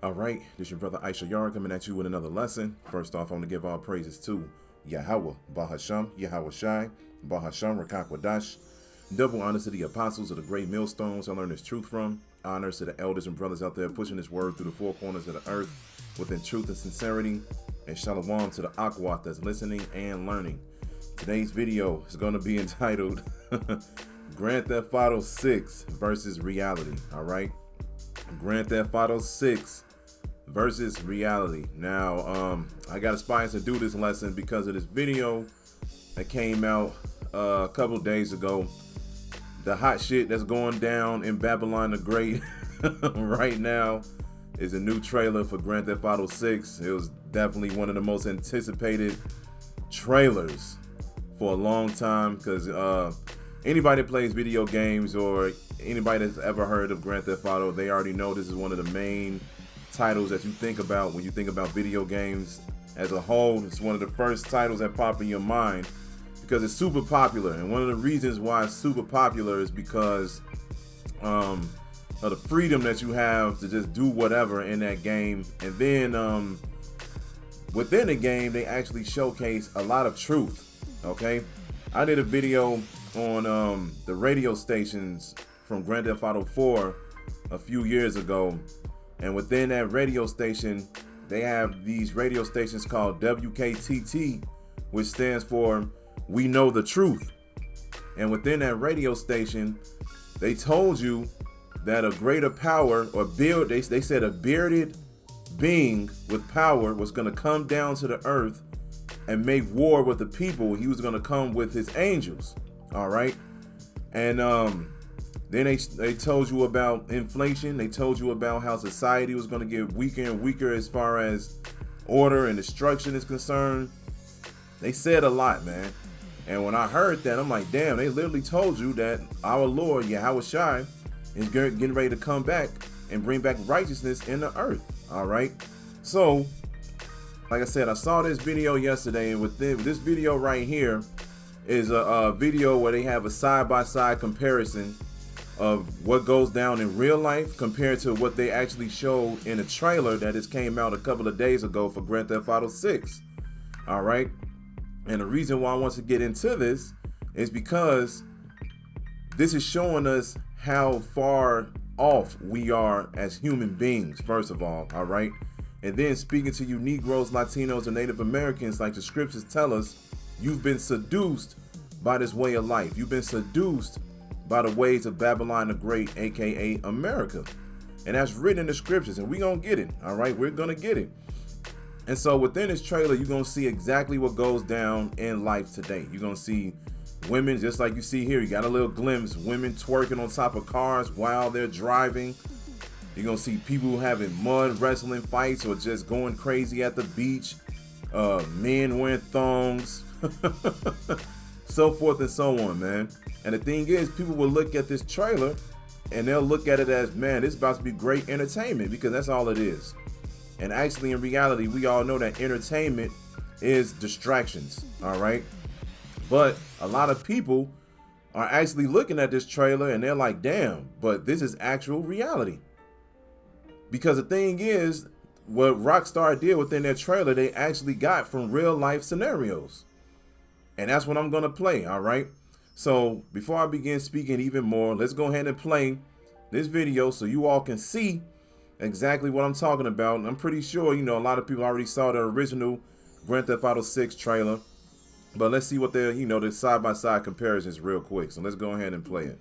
All right, this your brother Issachar coming at you with another lesson. First off, I want to give all praises to Yahweh, Bahasham, Yahweh Shai, Bahasham, Rakakwadash. Double honors to the apostles of the great millstones I learned this truth from. Honors to the elders and brothers out there pushing this word through the four corners of the earth within truth and sincerity. And shalom to the Akwat that's listening and learning. Today's video is going to be entitled Grand Theft Auto 6 versus Reality. All right, Grand Theft Auto 6 versus reality. Now, I got inspired to do this lesson because of this video that came out a couple days ago. The hot shit that's going down in Babylon the Great right now is a new trailer for Grand Theft Auto 6. It was definitely one of the most anticipated trailers for a long time because anybody that plays video games or anybody that's ever heard of Grand Theft Auto, they already know this is one of the main titles that you think about when you think about video games as a whole. It's one of the first titles that pop in your mind because it's super popular, and one of the reasons why it's super popular is because of the freedom that you have to just do whatever in that game. And then within the game, they actually showcase a lot of truth. Okay, I did a video on the radio stations from Grand Theft Auto 4 a few years ago. And within that radio station, they have these radio stations called WKTT, which stands for We Know the Truth. And within that radio station, they told you that a greater power or they said a bearded being with power was going to come down to the earth and make war with the people. He was going to come with his angels. All right. And then they told you about inflation. They told you about how society was going to get weaker and weaker as far as order and destruction is concerned. They said a lot, man. And when I heard that, I'm like, damn, they literally told you that our Lord, Yahweh Shai, is getting ready to come back and bring back righteousness in the earth. All right. So, like I said, I saw this video yesterday, and with this video right here is a video where they have a side-by-side comparison of what goes down in real life compared to what they actually showed in a trailer that just came out a couple of days ago for Grand Theft Auto 6. All right. And the reason why I want to get into this is because this is showing us how far off we are as human beings, first of all. All right. And then speaking to you Negroes, Latinos, and Native Americans, like the scriptures tell us, you've been seduced by this way of life. You've been seduced by the ways of Babylon the Great, aka America. And that's written in the scriptures, and we're gonna get it. All right, we're gonna get it. And so within this trailer, you're gonna see exactly what goes down in life today. You're gonna see women, just like you see here. You got a little glimpse, women twerking on top of cars while they're driving. You're gonna see people having mud wrestling fights or just going crazy at the beach. Men wearing thongs, so forth and so on, man. And the thing is, people will look at this trailer and they'll look at it as, man, this is about to be great entertainment, because that's all it is. And actually, in reality, we all know that entertainment is distractions. All right. But a lot of people are actually looking at this trailer and they're like, damn, but this is actual reality. Because the thing is, what Rockstar did within their trailer, they actually got from real life scenarios. And that's what I'm going to play. All right. So before I begin speaking even more, let's go ahead and play this video so you all can see exactly what I'm talking about. And I'm pretty sure, you know, a lot of people already saw the original Grand Theft Auto 6 trailer. But let's see what the side-by-side comparisons real quick. So let's go ahead and play it.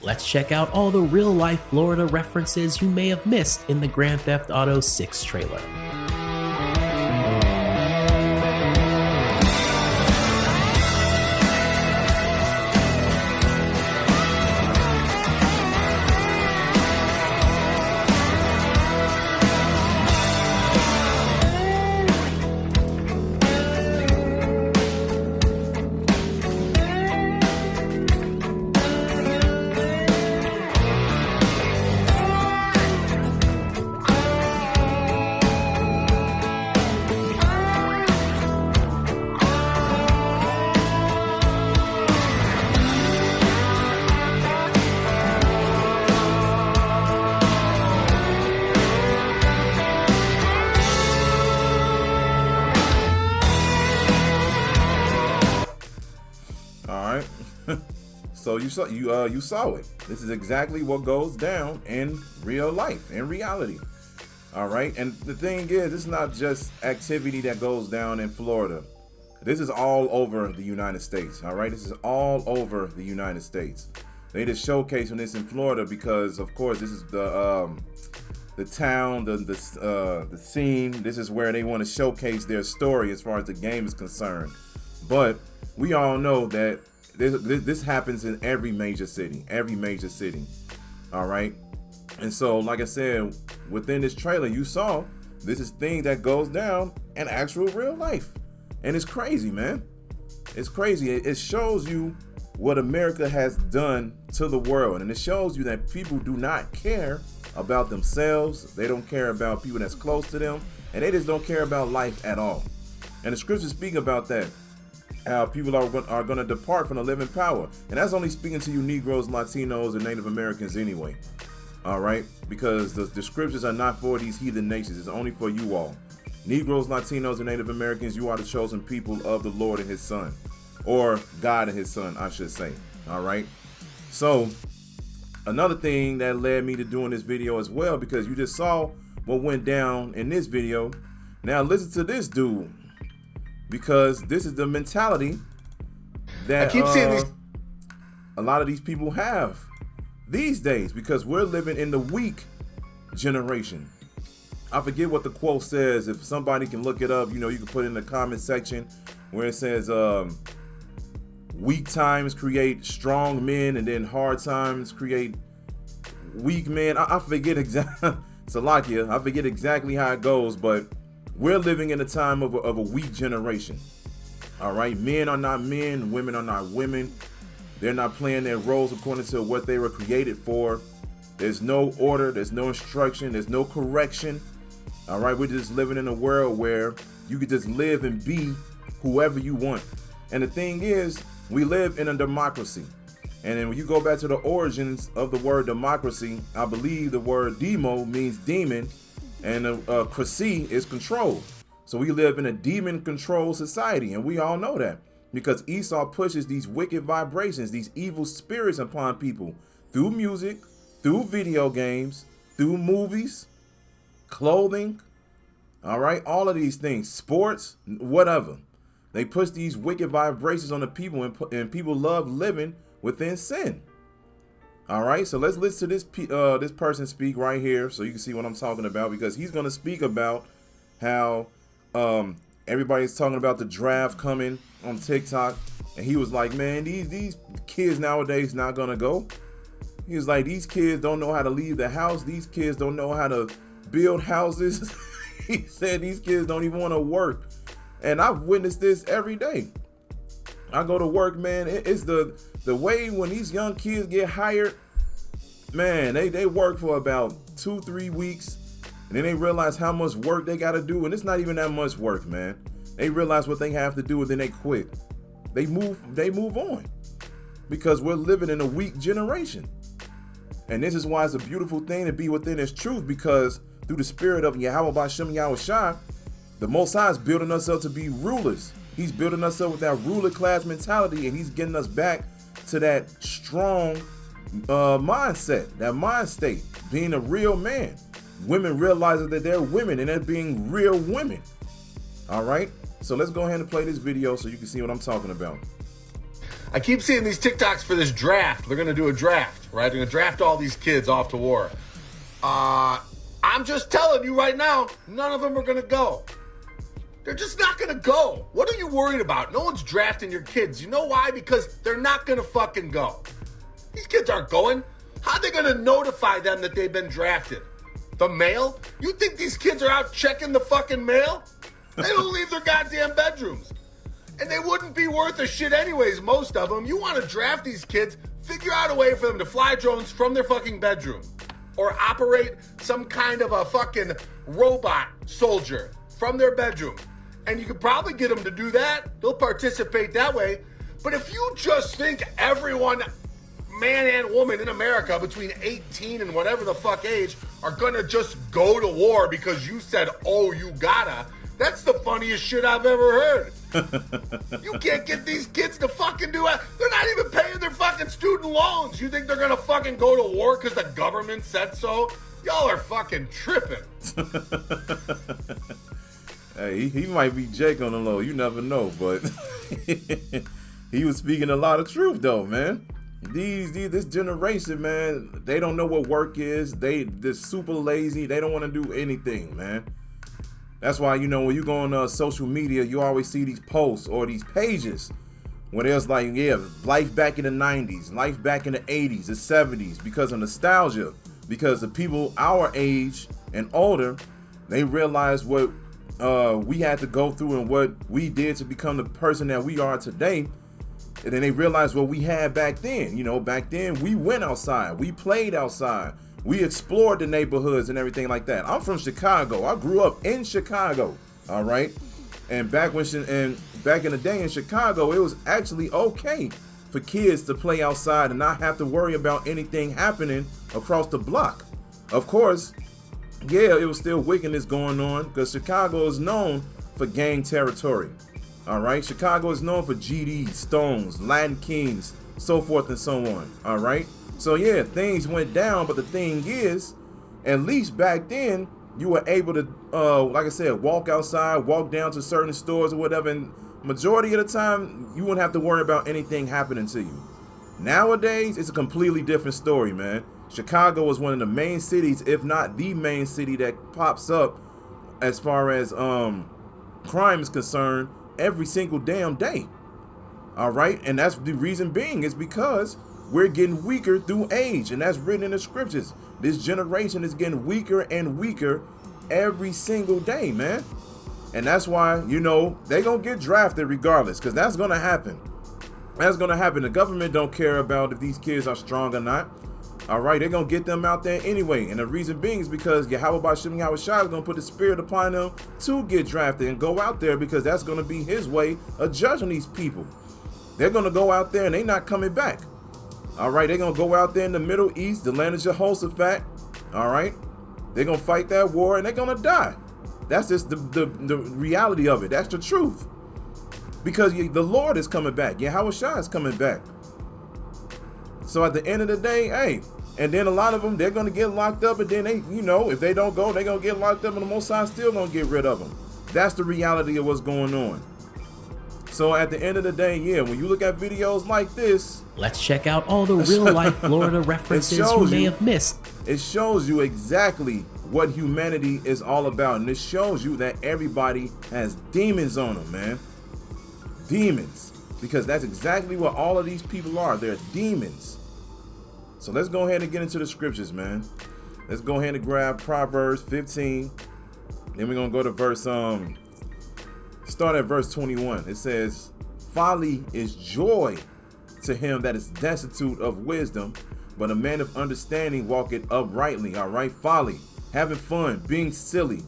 Let's check out all the real-life Florida references you may have missed in the Grand Theft Auto 6 trailer. So you saw it. This is exactly what goes down in real life, in reality. All right. And the thing is, it's not just activity that goes down in Florida. This is all over the United States. All right. This is all over the United States. They just showcasing this in Florida because, of course, this is the town, the scene. This is where they want to showcase their story as far as the game is concerned. But we all know that this happens in every major city. All right. And so, like I said, within this trailer, you saw this is things that goes down in actual real life. And it's crazy, man. It's crazy. It shows you what America has done to the world. And it shows you that people do not care about themselves. They don't care about people that's close to them. And they just don't care about life at all. And the scriptures speak about that. How people are going to depart from the living power. And that's only speaking to you Negroes, Latinos, and Native Americans anyway. All right, because the scriptures are not for these heathen nations. It's only for you all. Negroes, Latinos, and Native Americans, you are the chosen people of the Lord and his son. Or God and his son, I should say. All right. So another thing that led me to doing this video as well, because you just saw what went down in this video. Now listen to this dude, because this is the mentality that I keep seeing these. A lot of these people have these days, because we're living in the weak generation. I forget what the quote says. If somebody can look it up, you can put it in the comment section where it says weak times create strong men, and then hard times create weak men. I forget exactly. Salakia, I forget exactly how it goes, but we're living in a time of a weak generation. All right, men are not men, women are not women. They're not playing their roles according to what they were created for. There's no order, there's no instruction, there's no correction. All right, we're just living in a world where you can just live and be whoever you want. And the thing is, we live in a democracy. And then when you go back to the origins of the word democracy, I believe the word demo means demon, and cracy is control. So we live in a demon-controlled society, and we all know that. Because Esau pushes these wicked vibrations, these evil spirits upon people through music, through video games, through movies, clothing, all right, all of these things, sports, whatever. They push these wicked vibrations on the people, and people love living within sin. All right, so let's listen to this person speak right here so you can see what I'm talking about, because he's going to speak about how everybody's talking about the draft coming on TikTok, and he was like, man, these kids nowadays not gonna go. He was like, these kids don't know how to leave the house. These kids don't know how to build houses. He said these kids don't even want to work. And I've witnessed this every day. I go to work, man. It's the way when these young kids get hired, man, they work for about 2-3 weeks, and then they realize how much work they got to do, and it's not even that much work, man. They realize what they have to do, and then they quit. They move on, because we're living in a weak generation. And this is why it's a beautiful thing to be within this truth, because through the spirit of Yahweh Ba'Shem Yahushua, the Most High is building us up to be rulers. He's building us up with that ruler class mentality, and he's getting us back to that strong mindset, that mind state, being a real man. Women realizing that they're women and they're being real women. All right, so let's go ahead and play this video so you can see what I'm talking about. I keep seeing these TikToks for this draft. They're going to do a draft, right? They're going to draft all these kids off to war. I'm just telling you right now, none of them are going to go. They're just not going to go. What are you worried about? No one's drafting your kids. You know why? Because they're not going to fucking go. These kids aren't going. How are they going to notify them that they've been drafted? The mail? You think these kids are out checking the fucking mail? They don't leave their goddamn bedrooms. And they wouldn't be worth a shit anyways, most of them. You want to draft these kids, figure out a way for them to fly drones from their fucking bedroom. Or operate some kind of a fucking robot soldier from their bedroom. And you could probably get them to do that. They'll participate that way. But if you just think everyone, man and woman in America between 18 and whatever the fuck age, are gonna just go to war because you said, oh, you gotta, that's the funniest shit I've ever heard. You can't get these kids to fucking do it. They're not even paying their fucking student loans. You think they're gonna fucking go to war because the government said so? Y'all are fucking tripping. Hey, he might be Jake on the low. You never know, but he was speaking a lot of truth, though, man. This generation, man, they don't know what work is. They're super lazy. They don't want to do anything, man. That's why, you know, when you go on social media, you always see these posts or these pages where there's like, yeah, life back in the 90s, life back in the 80s, the 70s, because of nostalgia. Because the people our age and older, they realize what we had to go through and what we did to become the person that we are today. And then they realize what we had back then. You know, back then we went outside, we played outside, we explored the neighborhoods and everything like that. I'm from Chicago. I grew up in Chicago. All right. And back in the day in Chicago, it was actually okay for kids to play outside and not have to worry about anything happening across the block. Of course, yeah, it was still wickedness going on because Chicago is known for gang territory. All right, Chicago is known for GDs, Stones, Latin Kings, so forth and so on. All right, so yeah, things went down, but the thing is, at least back then, you were able to, like I said, walk outside, walk down to certain stores or whatever, and majority of the time, you wouldn't have to worry about anything happening to you. Nowadays, it's a completely different story, man. Chicago is one of the main cities, if not the main city that pops up as far as crime is concerned every single damn day. All right, and that's the reason being is because we're getting weaker through age, and that's written in the scriptures. This generation is getting weaker and weaker every single day, man. And that's why, you know, they're going to get drafted regardless, because that's going to happen. That's going to happen. The government don't care about if these kids are strong or not. All right, they're going to get them out there anyway. And the reason being is because Yahweh Bashim Yahweh Shai is going to put the spirit upon them to get drafted and go out there, because that's going to be his way of judging these people. They're going to go out there and they're not coming back. All right, they're going to go out there in the Middle East, the land of Jehoshaphat. All right, they're going to fight that war and they're going to die. That's just the reality of it. That's the truth. Because the Lord is coming back. Yahweh Shai is coming back. So at the end of the day, hey, and then a lot of them, they're going to get locked up, and then they, you know, if they don't go, they're going to get locked up, and the Most High still going to get rid of them. That's the reality of what's going on. So at the end of the day, yeah, when you look at videos like this, let's check out all the real-life Florida references you may have missed. It shows you exactly what humanity is all about, and it shows you that everybody has demons on them, man. Demons. Because that's exactly what all of these people are. They're demons. So let's go ahead and get into the scriptures, man. Let's go ahead and grab Proverbs 15. Then we're going to go to verse, start at verse 21. It says, folly is joy to him that is destitute of wisdom, but a man of understanding walketh uprightly. All right, folly, having fun, being silly,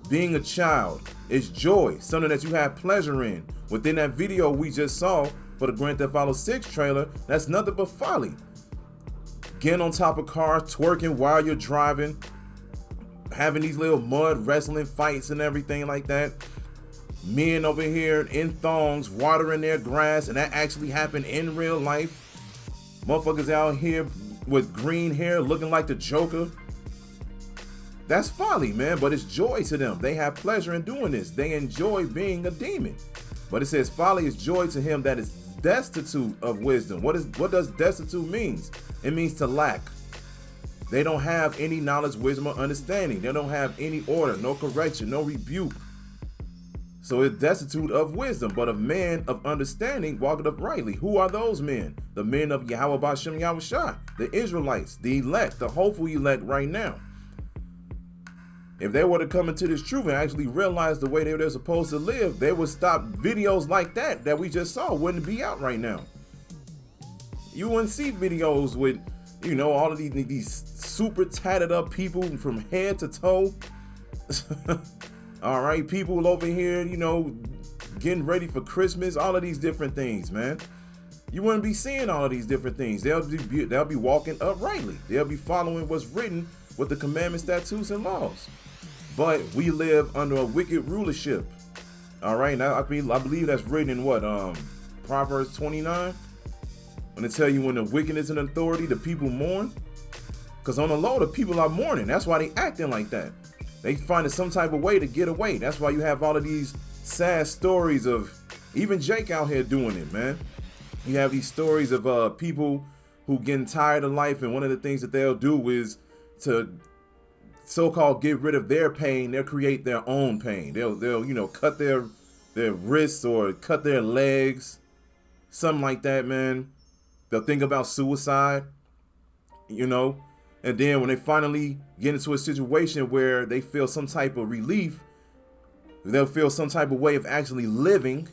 being a child is joy, something that you have pleasure in. Within that video we just saw for the Grand Theft Auto 6 trailer, that's nothing but folly. Getting on top of cars, twerking while you're driving, having these little mud wrestling fights and everything like that. Men over here in thongs watering their grass, and that actually happened in real life. Motherfuckers out here with green hair looking like the Joker. That's folly, man, but it's joy to them. They have pleasure in doing this. They enjoy being a demon. But it says folly is joy to him that is destitute of wisdom. What does destitute means? It means to lack. They don't have any knowledge, wisdom, or understanding. They don't have any order, no correction, no rebuke. So it's destitute of wisdom, but a man of understanding walketh uprightly. Who are those men? The men of Yahweh Bashim Yahweh Shai, the Israelites, the elect, the hopeful elect right now. If they were to come into this truth and actually realize the way they're supposed to live, they would stop videos like that we just saw wouldn't be out right now. You wouldn't see videos with, you know, all of these super tatted up people from head to toe. All right, people over here, you know, getting ready for Christmas, all of these different things, man. You wouldn't be seeing all of these different things. They'll be walking uprightly. They'll be following what's written with the commandments, statutes, and laws. But we live under a wicked rulership. All right, now I believe that's written in what, Proverbs 29, when they tell you when the wickedness and authority, the people mourn. Because on the low, the people are mourning. That's why they acting like that. They finding some type of way to get away. That's why you have all of these sad stories of even Jake out here doing it, man. You have these stories of people who getting tired of life, and one of the things that they'll do is to so-called get rid of their pain. They'll create their own pain. They'll cut their wrists or cut their legs, something like that, man. They'll think about suicide, and then when they finally get into a situation where they feel some type of relief, they'll feel some type of way of actually living.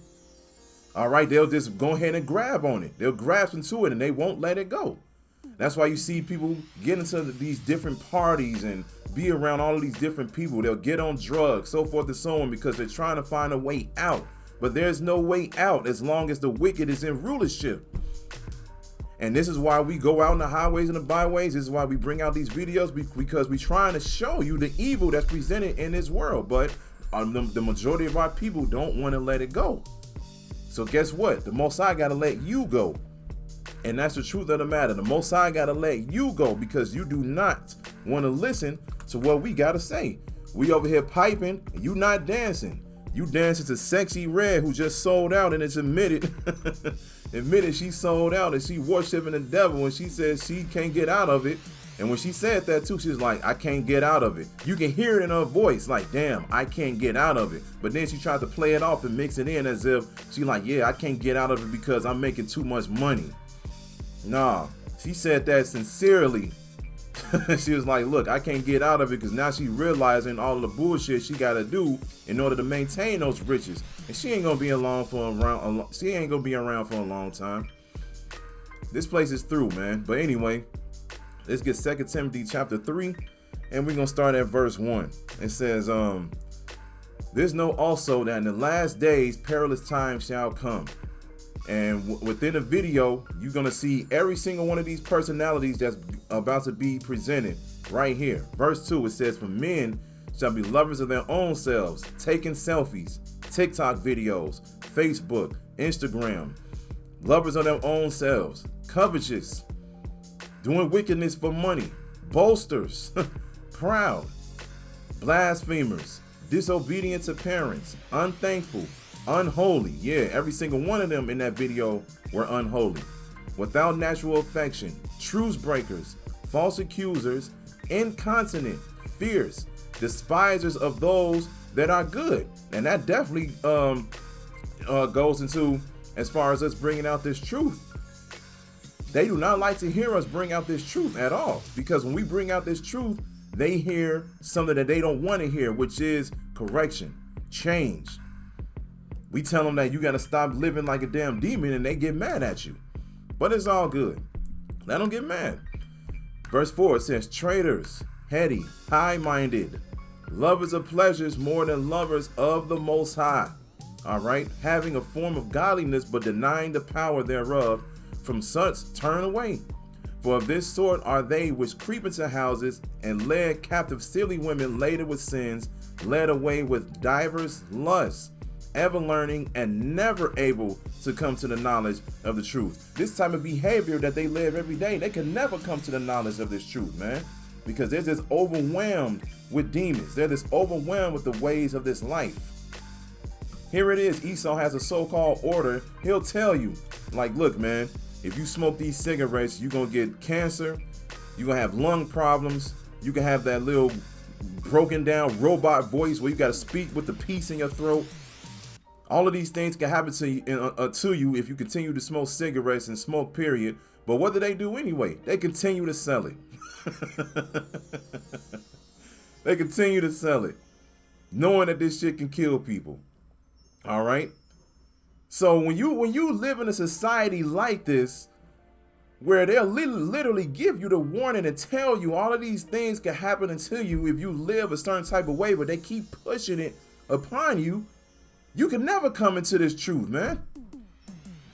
All right, they'll just go ahead and grab on it. They'll grasp into it and they won't let it go. That's why you see people get into these different parties and be around all of these different people. They'll get on drugs, so forth and so on, because they're trying to find a way out. But there's no way out as long as the wicked is in rulership. And this is why we go out in the highways and the byways. This is why we bring out these videos, because we're trying to show you the evil that's presented in this world. But the majority of our people don't want to let it go. So guess what? The Most High got to let you go. And that's the truth of the matter. The Most High got to let you go because you do not want to listen to what we got to say. We over here piping and you not dancing. You dancing to Sexy Red, who just sold out and it's admitted she sold out and she worshiping the devil, and she says she can't get out of it. And when she said that too, she's like, I can't get out of it. You can hear it in her voice, like, damn, I can't get out of it. But then she tried to play it off and mix it in as if she like, yeah, I can't get out of it because I'm making too much money. Nah, she said that sincerely. She was like, look, I can't get out of it because now she realizing all of the bullshit she got to do in order to maintain those riches. And she ain't going to be around for a long time. This place is through, man. But anyway, let's get 2 Timothy chapter 3, and we're going to start at verse 1. It says, there's know also that in the last days perilous times shall come. And within the video, you're going to see every single one of these personalities that's about to be presented right here. Verse 2, it says, for men shall be lovers of their own selves, taking selfies, TikTok videos, Facebook, Instagram, lovers of their own selves, covetous, doing wickedness for money, boasters, proud, blasphemers, disobedient to parents, unthankful, unholy. Yeah, every single one of them in that video were unholy. Without natural affection, truce breakers, false accusers, incontinent, fierce, despisers of those that are good. And that definitely goes into as far as us bringing out this truth. They do not like to hear us bring out this truth at all, because when we bring out this truth, they hear something that they don't want to hear, which is correction, change. We tell them that you got to stop living like a damn demon, and they get mad at you. But it's all good. Let them get mad. Verse 4, it says, traitors, heady, high-minded, lovers of pleasures more than lovers of the Most High. All right? Having a form of godliness, but denying the power thereof. From such turn away. For of this sort are they which creep into houses, and led captive silly women laden with sins, led away with divers lusts, ever learning and never able to come to the knowledge of the truth. This type of behavior that they live every day, they can never come to the knowledge of this truth, man, because they're just overwhelmed with demons. They're just overwhelmed with the ways of this life. Here it is. Esau has a so-called order. He'll tell you, like, look, man, if you smoke these cigarettes, you're going to get cancer. You're going to have lung problems. You can have that little broken down robot voice where you got to speak with the piece in your throat. All of these things can happen to you if you continue to smoke cigarettes and smoke, period. But what do they do anyway? They continue to sell it. They continue to sell it, knowing that this shit can kill people. All right? So when you live in a society like this, where they'll literally give you the warning and tell you all of these things can happen to you if you live a certain type of way, but they keep pushing it upon you, you can never come into this truth, man.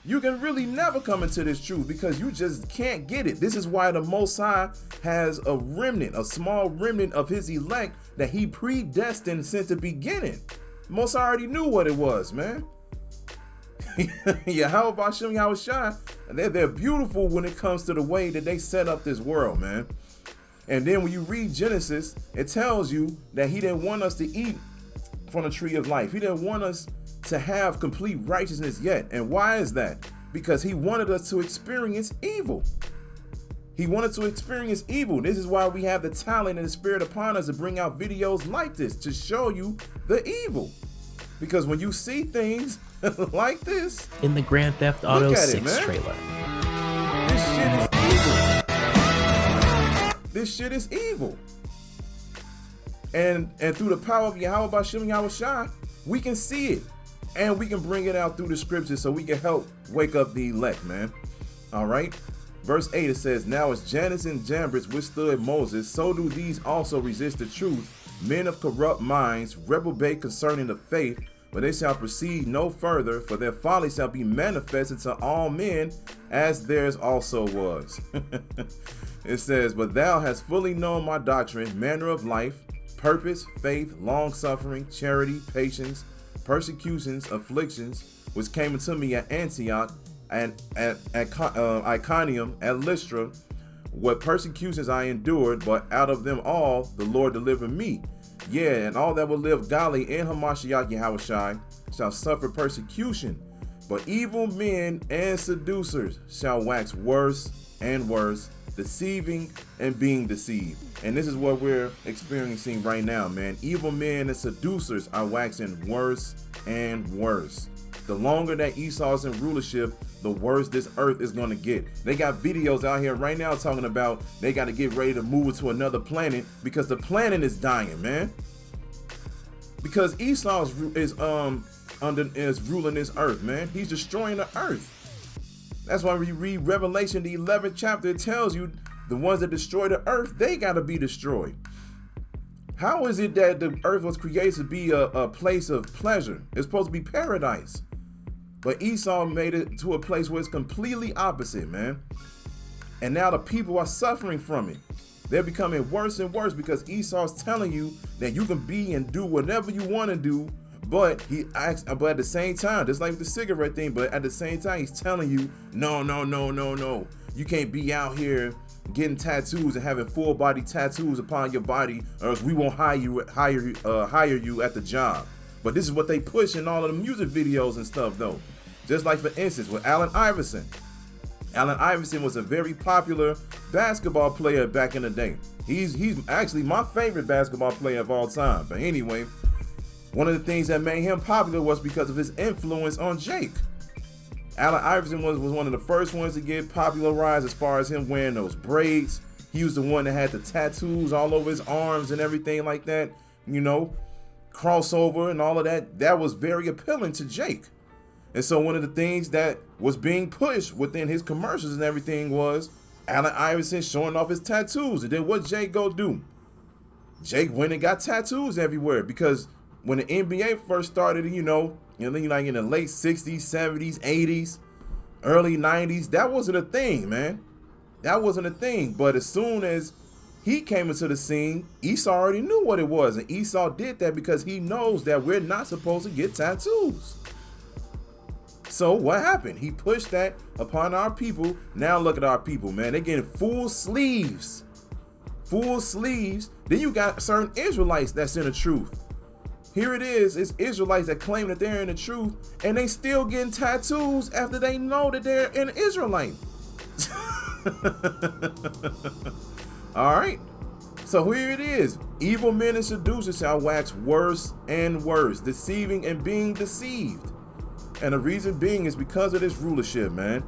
You can really never come into this truth because you just can't get it. This is why the Most High has a remnant, a small remnant of his elect that he predestined since the beginning. Most already knew what it was, man. Yahweh Bashem Yahushai, they're beautiful when it comes to the way that they set up this world, man. And then when you read Genesis, it tells you that he didn't want us to eat from the tree of life. He didn't want us to have complete righteousness yet. And why is that? Because he wanted us to experience evil. He wanted to experience evil. This is why we have the talent and the spirit upon us to bring out videos like this, to show you the evil. Because when you see things like this in the Grand Theft Auto 6 trailer, this shit is evil. This shit is evil. And through the power of Yahweh Bashem Yahushai, we can see it. And we can bring it out through the scriptures so we can help wake up the elect, man. All right. Verse 8, it says, now as Jannes and Jambres withstood Moses, so do these also resist the truth. Men of corrupt minds reprobate concerning the faith, but they shall proceed no further, for their folly shall be manifested to all men, as theirs also was. It says, but thou hast fully known my doctrine, manner of life, purpose, faith, long-suffering, charity, patience, persecutions, afflictions, which came unto me at Antioch, and at Iconium, at Lystra. What persecutions I endured, but out of them all the Lord delivered me. Yeah, and all that will live godly in Hamashiach Yahushai shall suffer persecution, but evil men and seducers shall wax worse and worse, deceiving and being deceived. And this is what we're experiencing right now, man. Evil men and seducers are waxing worse and worse. The longer that Esau's in rulership, the worse this earth is going to get. They got videos out here right now talking about they got to get ready to move to another planet because the planet is dying, man. Because Esau is ruling this earth, man. He's destroying the earth. That's why when you read Revelation, the 11th chapter, it tells you the ones that destroy the earth, they got to be destroyed. How is it that the earth was created to be a place of pleasure? It's supposed to be paradise. But Esau made it to a place where it's completely opposite, man. And now the people are suffering from it. They're becoming worse and worse because Esau's telling you that you can be and do whatever you want to do. But at the same time, just like with the cigarette thing, but at the same time, he's telling you, no. You can't be out here getting tattoos and having full body tattoos upon your body, or else we won't hire you at the job. But this is what they push in all of the music videos and stuff, though. Just like, for instance, with Allen Iverson. Allen Iverson was a very popular basketball player back in the day. He's actually my favorite basketball player of all time. But anyway, one of the things that made him popular was because of his influence on Jake. Allen Iverson was one of the first ones to get popularized as far as him wearing those braids. He was the one that had the tattoos all over his arms and everything like that, you know, crossover and all of that. That was very appealing to Jake. And so one of the things that was being pushed within his commercials and everything was Allen Iverson showing off his tattoos. And then what Jake go do? Jake went and got tattoos everywhere because when the NBA first started, like in the late 60s, 70s, 80s, early 90s, that wasn't a thing, man. That wasn't a thing. But as soon as he came into the scene, Esau already knew what it was. And Esau did that because he knows that we're not supposed to get tattoos. So what happened? He pushed that upon our people. Now look at our people, man. They're getting full sleeves. Full sleeves. Then you got certain Israelites that's in the truth. Here it is. It's Israelites that claim that they're in the truth, and they still getting tattoos after they know that they're an Israelite. All right. So here it is. Evil men and seducers shall wax worse and worse, deceiving and being deceived. And the reason being is because of this rulership, man.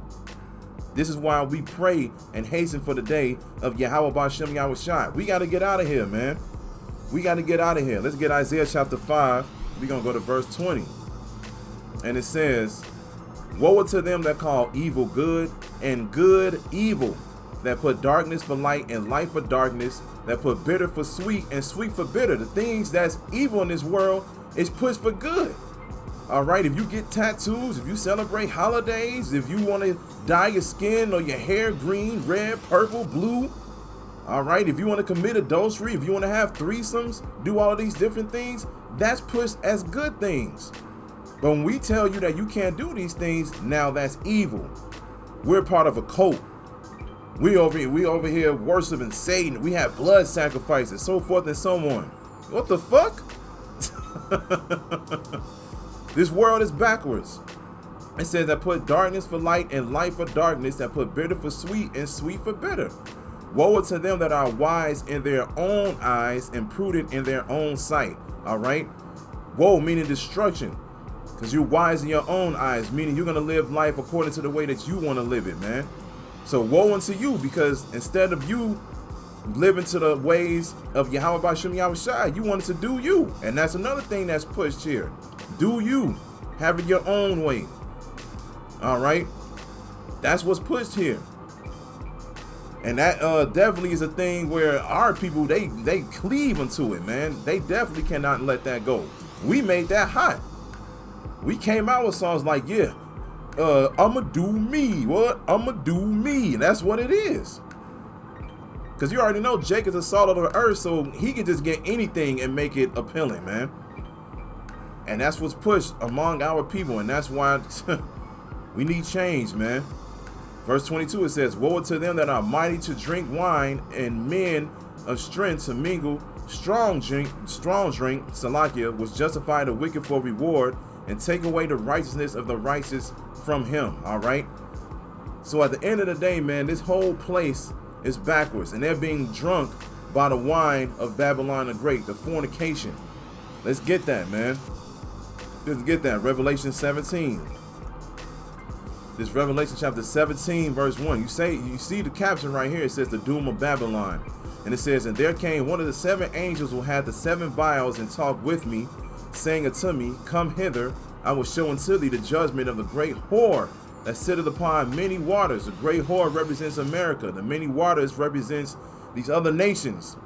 This is why we pray and hasten for the day of Yahweh Bashem Yahushai. We got to get out of here, man. We got to get out of here. Let's get Isaiah chapter 5. We're going to go to verse 20. And it says, woe unto them that call evil good and good evil, that put darkness for light and light for darkness, that put bitter for sweet and sweet for bitter. The things that's evil in this world is pushed for good. All right, if you get tattoos, if you celebrate holidays, if you want to dye your skin or your hair green, red, purple, blue, All right, if you want to commit adultery, if you want to have threesomes, do all of these different things, that's pushed as good things. But when we tell you that you can't do these things, now that's evil. We're part of a cult. We over here worshiping Satan. We have blood sacrifices, so forth and so on. What the fuck? This world is backwards. It says that put darkness for light and light for darkness, that put bitter for sweet and sweet for bitter. Woe to them that are wise in their own eyes and prudent in their own sight. All right. Woe meaning destruction, because you're wise in your own eyes, meaning you're going to live life according to the way that you want to live it, man. So woe unto you, because instead of you living to the ways of Yahweh Ba'Shem Yahushai, you wanted to do you. And that's another thing that's pushed here. Do you. Have it your own way. All right. That's what's pushed here. And that definitely is a thing where our people, they cleave unto it, man. They definitely cannot let that go. We made that hot. We came out with songs like, yeah, I'ma do me. What? I'ma do me. And that's what it is. Because you already know Jake is a salt of the earth, so he can just get anything and make it appealing, man. And that's what's pushed among our people. And that's why we need change, man. Verse 22, it says, woe to them that are mighty to drink wine and men of strength to mingle strong drink, Salakia, was justified the wicked for reward and take away the righteousness of the righteous from him. All right. So at the end of the day, man, this whole place is backwards, and they're being drunk by the wine of Babylon the Great, the fornication. Let's get that, man. Let's get that. Revelation 17. This Revelation chapter 17, verse 1. You see the caption right here. It says the doom of Babylon. And it says, and there came one of the seven angels who had the seven vials and talked with me, saying unto me, come hither, I will show unto thee the judgment of the great whore that sitteth upon many waters. The great whore represents America. The many waters represents these other nations.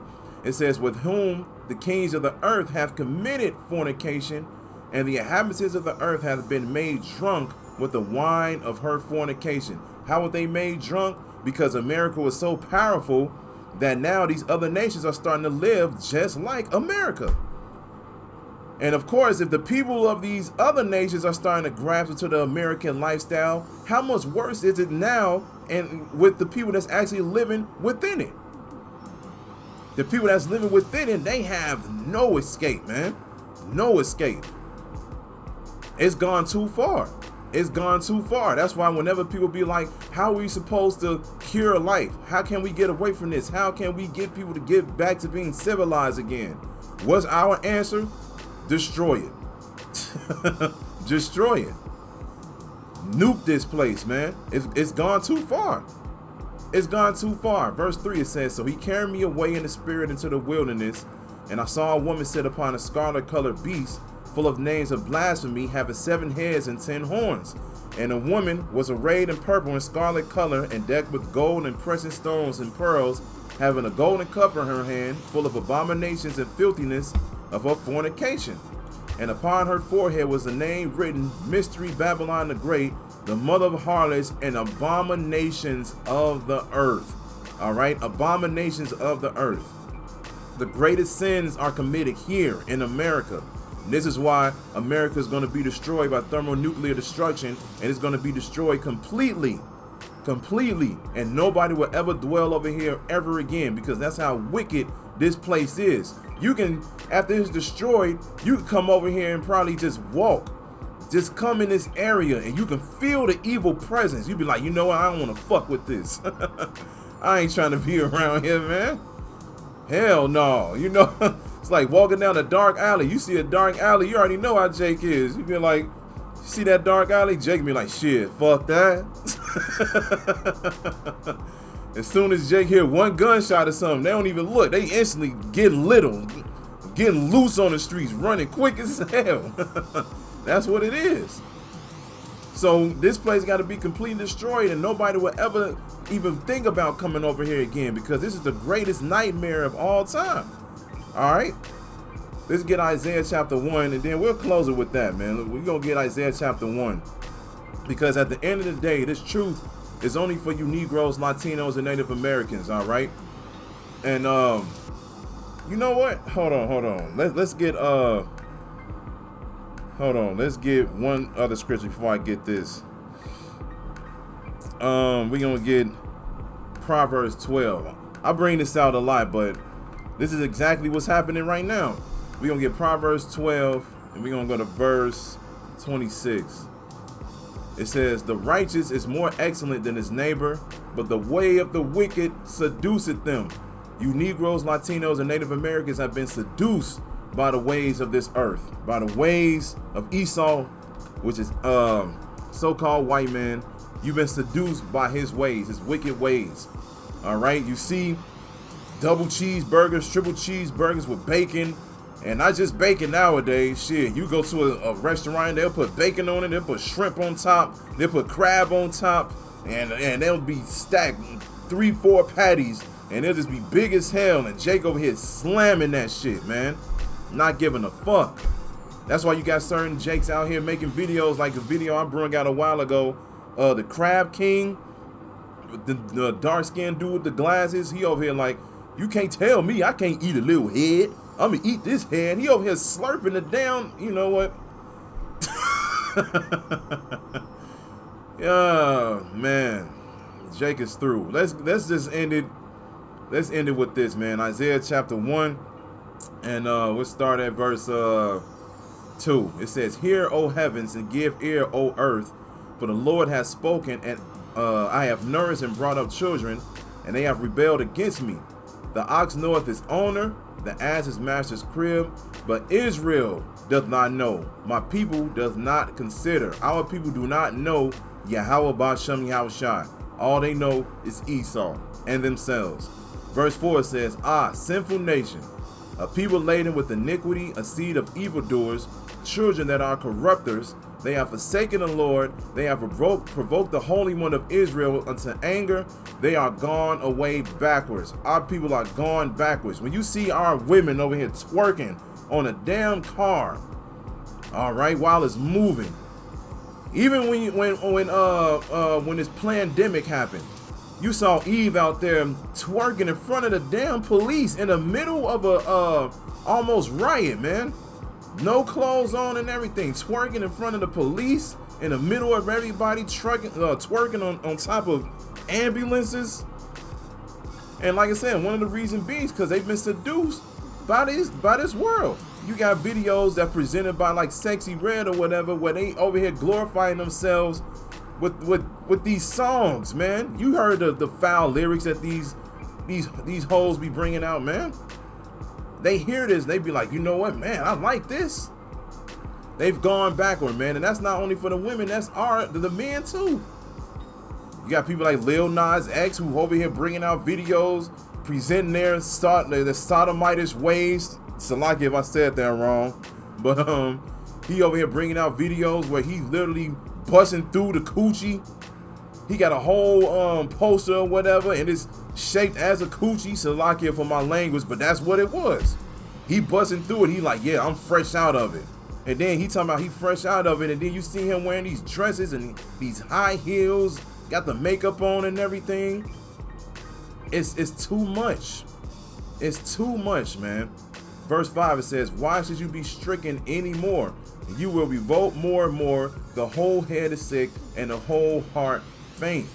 It says, with whom the kings of the earth have committed fornication, and the inhabitants of the earth have been made drunk with the wine of her fornication. How were they made drunk? Because America was so powerful that now these other nations are starting to live just like America. And of course, if the people of these other nations are starting to grasp into the American lifestyle, how much worse is it now and with the people that's actually living within it? The people that's living within it, they have no escape, man. No escape. It's gone too far. It's gone too far. That's why whenever people be like, how are we supposed to cure life? How can we get away from this? How can we get people to get back to being civilized again? What's our answer? Destroy it. Destroy it. Nuke this place, man. It's gone too far. It's gone too far. Verse 3, it says, so he carried me away in the spirit into the wilderness, and I saw a woman sit upon a scarlet-colored beast, full of names of blasphemy, having 7 heads and 10 horns. And a woman was arrayed in purple and scarlet color, and decked with gold and precious stones and pearls, having a golden cup in her hand, full of abominations and filthiness of her fornication. And upon her forehead was a name written, Mystery Babylon the Great, the mother of harlots and abominations of the earth. All right, abominations of the earth. The greatest sins are committed here in America. This is why America is going to be destroyed by thermonuclear destruction, and it's going to be destroyed completely, and nobody will ever dwell over here ever again, because that's how wicked this place is. You can, after it's destroyed, you can come over here and probably just walk, just come in this area, and you can feel the evil presence. You'd be like, you know what, I don't want to fuck with this. I ain't trying to be around here, man. Hell no. You know, it's like walking down a dark alley. You see a dark alley, you already know how Jake is. You be like, see that dark alley? Jake be like, shit, fuck that. As soon as Jake hear one gunshot or something, they don't even look. They instantly get little, getting loose on the streets, running quick as hell. That's what it is. So this place got to be completely destroyed, and nobody will ever even think about coming over here again, because this is the greatest nightmare of all time. All right, let's get Isaiah chapter 1, and then we'll close it with that, man. We're gonna get Isaiah chapter 1, because at the end of the day, this truth is only for you Negroes, Latinos, and Native Americans. All right, And you know what? Hold on. Let's get hold on. Let's get one other scripture before I get this. We're gonna get Proverbs 12. I bring this out a lot, but this is exactly what's happening right now. We're gonna get Proverbs 12, and we're gonna go to verse 26. It says, the righteous is more excellent than his neighbor, but the way of the wicked seduceth them. You Negroes, Latinos, and Native Americans have been seduced by the ways of this earth, by the ways of Esau, which is so-called white man. You've been seduced by his ways, his wicked ways. All right, you see double cheeseburgers, triple cheeseburgers with bacon, and not just bacon nowadays. Shit, you go to a restaurant, they'll put bacon on it, they'll put shrimp on top, they'll put crab on top, and they'll be stacked 3-4 patties, and they'll just be big as hell. And Jake over here slamming that shit, man, not giving a fuck. That's why you got certain Jakes out here making videos like the video I brought out a while ago, the Crab King, the dark-skinned dude with the glasses. He over here like, you can't tell me I can't eat a little head. I'm gonna eat this head. He over here slurping it down. You know what? Yeah, man. Jake is through. Let's just end it. Let's end it with this, man. Isaiah chapter 1. And we'll start at verse 2. It says, hear, O heavens, and give ear, O earth, for the Lord has spoken, and I have nourished and brought up children, and they have rebelled against me. The ox knoweth his owner, the ass his master's crib, but Israel doth not know. My people doth not consider. Our people do not know Yahweh Ba'Shem Yahushai. All they know is Esau and themselves. Verse 4 says, ah, sinful nation, a people laden with iniquity, a seed of evildoers, children that are corrupters. They have forsaken the Lord. They have provoked the Holy One of Israel unto anger. They are gone away backwards. Our people are gone backwards. When you see our women over here twerking on a damn car, all right, while it's moving, even when this pandemic happened, you saw Eve out there twerking in front of the damn police in the middle of a almost riot, man. No clothes on and everything, twerking in front of the police in the middle of everybody, twerking on top of ambulances. And like I said, one of the reasons being is because they've been seduced by this world. You got videos that presented by like Sexy Red or whatever, where they over here glorifying themselves with these songs, man. You heard the foul lyrics that these hoes be bringing out, man. They hear this, they be like, you know what, man, I like this. They've gone backward, man, and that's not only for the women, that's the men too. You got people like Lil Nas X who over here bringing out videos, presenting their sodomitish ways. Salaki if I said that wrong, but he over here bringing out videos where he literally busting through the coochie. He got a whole poster or whatever, and it's shaped as a coochie. Salakia for my language, but that's what it was. He busting through it. He like, yeah, I'm fresh out of it. And then he talking about he fresh out of it, and then you see him wearing these dresses and these high heels, got the makeup on and everything. It's too much. It's too much, man. Verse 5, it says, why should you be stricken anymore? You will revolt more and more. The whole head is sick, and the whole heart faint.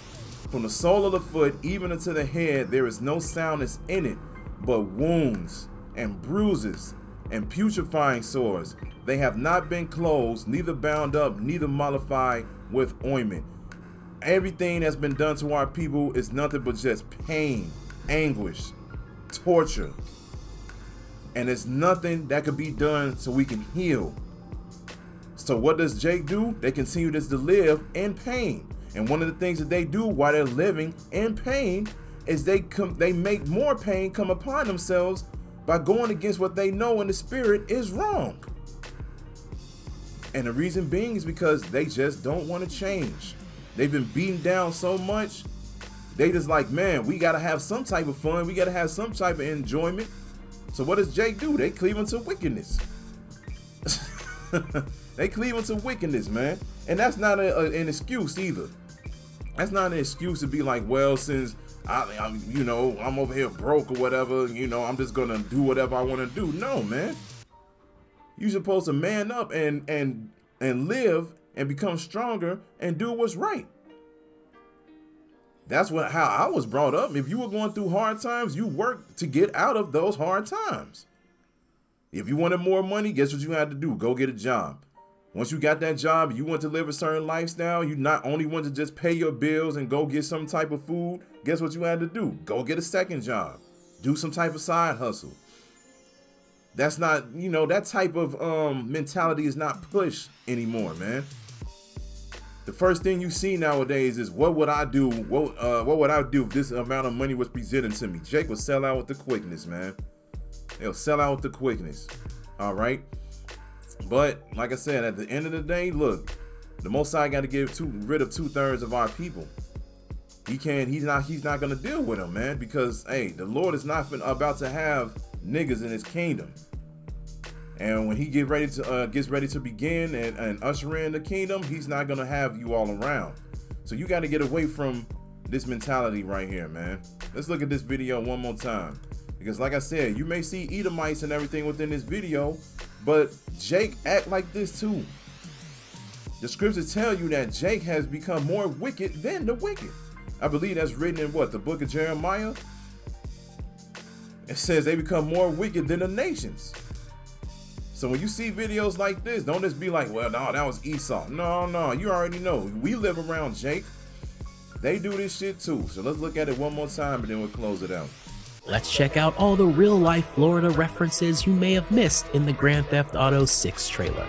From the sole of the foot even unto the head, there is no soundness in it, but wounds and bruises and putrefying sores. They have not been closed, neither bound up, neither mollified with ointment. Everything that's been done to our people is nothing but just pain, anguish, torture. And there's nothing that could be done so we can heal. So what does Jake do? They continue to live in pain. And one of the things that they do while they're living in pain is they make more pain come upon themselves by going against what they know in the spirit is wrong. And the reason being is because they just don't want to change. They've been beaten down so much. They just like, man, we got to have some type of fun. We got to have some type of enjoyment. So what does Jake do? They cleave into wickedness. They cleave into wickedness, man. And that's not an excuse either. That's not an excuse to be like, well, since I'm over here broke or whatever. I'm just gonna do whatever I want to do. No, man. You're supposed to man up and live and become stronger and do what's right. That's how I was brought up. If you were going through hard times, you worked to get out of those hard times. If you wanted more money, guess what you had to do? Go get a job. Once you got that job, you want to live a certain lifestyle, you not only want to just pay your bills and go get some type of food, guess what you had to do? Go get a second job. Do some type of side hustle. That's not, that type of mentality is not pushed anymore, man. The first thing you see nowadays is, what would I do? What would I do if this amount of money was presented to me? Jake will sell out with the quickness, man. He'll sell out with the quickness. All right. But like I said, at the end of the day, look, the Most High got to get rid of 2/3 of our people. He's not going to deal with them, man, because, hey, the Lord is not about to have niggas in his kingdom. And when he gets ready to begin and usher in the kingdom, he's not going to have you all around. So you got to get away from this mentality right here, man. Let's look at this video one more time. Because like I said, you may see Edomites and everything within this video, but Jake act like this too. The scriptures tell you that Jake has become more wicked than the wicked. I believe that's written in the book of Jeremiah. It says they become more wicked than the nations. So when you see videos like this, don't just be like, well, no, that was Esau. No, you already know. We live around Jake. They do this shit too. So let's look at it one more time and then we'll close it out. Let's check out all the real-life Florida references you may have missed in the Grand Theft Auto 6 trailer.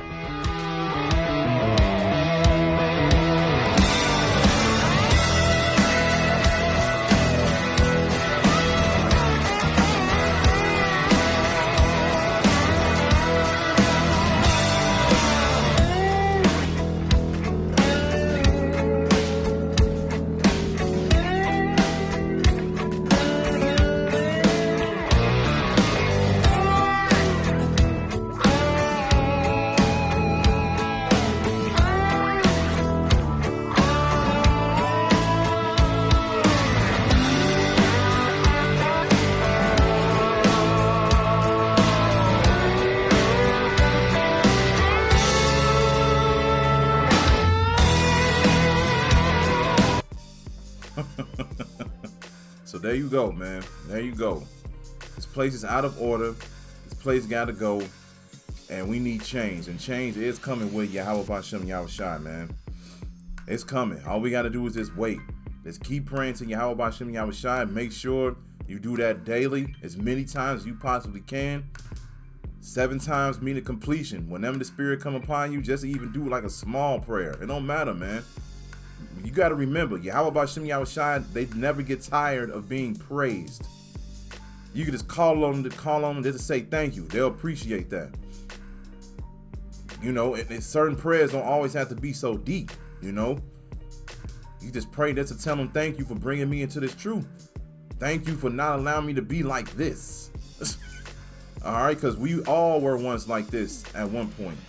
So there you go, man. There you go. This place is out of order. This place got to go. And we need change. And change is coming with Yahweh Bashem Yahushai, man. It's coming. All we got to do is just wait. Let's keep praying to Yahweh Bashem Yahushai. Make sure you do that daily, as many times as you possibly can. 7 times meaning completion. Whenever the Spirit come upon you, just even do like a small prayer. It don't matter, man. You got to remember, Yahweh Bashem Yahushai, they never get tired of being praised. You can just call on them just to say thank you. They'll appreciate that. And certain prayers don't always have to be so deep, You just pray just to tell them thank you for bringing me into this truth. Thank you for not allowing me to be like this. All right, because we all were once like this at one point.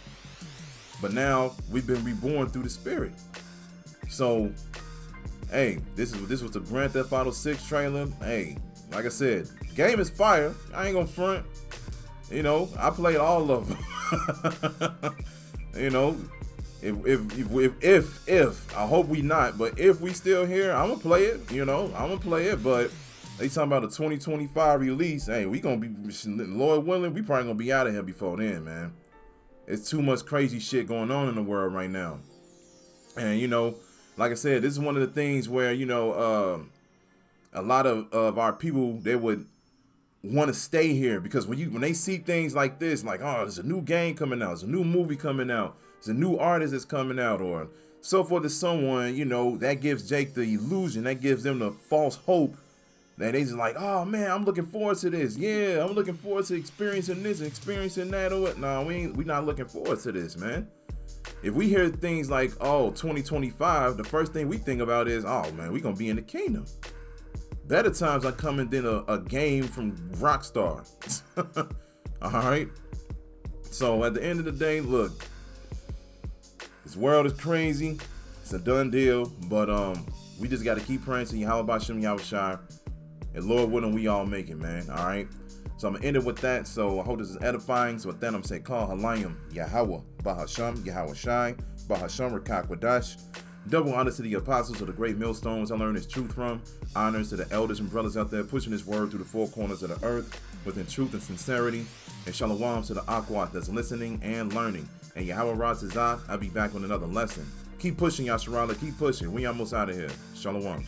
But now we've been reborn through the Spirit. So, hey, this was the Grand Theft Auto 6 trailer. Hey, like I said, game is fire. I ain't gonna front. I played all of them. If I hope we not, but if we still here, I'm gonna play it. I'm gonna play it. But they talking about a 2025 release. Hey, we gonna be, Lord willing, we probably gonna be out of here before then, man. It's too much crazy shit going on in the world right now, and like I said, this is one of the things where, a lot of our people, they would want to stay here because when they see things like this, like, oh, there's a new game coming out, there's a new movie coming out, there's a new artist that's coming out, or so forth to someone, that gives Jake the illusion, that gives them the false hope that they just like, oh man, I'm looking forward to this. Yeah, I'm looking forward to experiencing this and experiencing that or what. No, we not looking forward to this, man. If we hear things like, oh, 2025, the first thing we think about is, oh man, we're gonna be in the kingdom. Better times are coming than a game from Rockstar. All right. So at the end of the day, look, this world is crazy. It's a done deal, but we just got to keep praying to Yahweh Bashem Yahushai. And Lord willing, we all make it, man. All right. So I'm going to end it with that. So I hope this is edifying. So with that, I'm saying, call Halayim, Yahweh, Bahasham, Yahweh Shai, Bahasham, Rachaa Quadash. Double honor to the apostles of the great millstones I learned this truth from. Honors to the elders and brothers out there pushing this word through the four corners of the earth within truth and sincerity. And shalom to the Akwat that's listening and learning. And Yahweh Razazah, I'll be back with another lesson. Keep pushing, Yasharala. Keep pushing. We almost out of here. Shalom.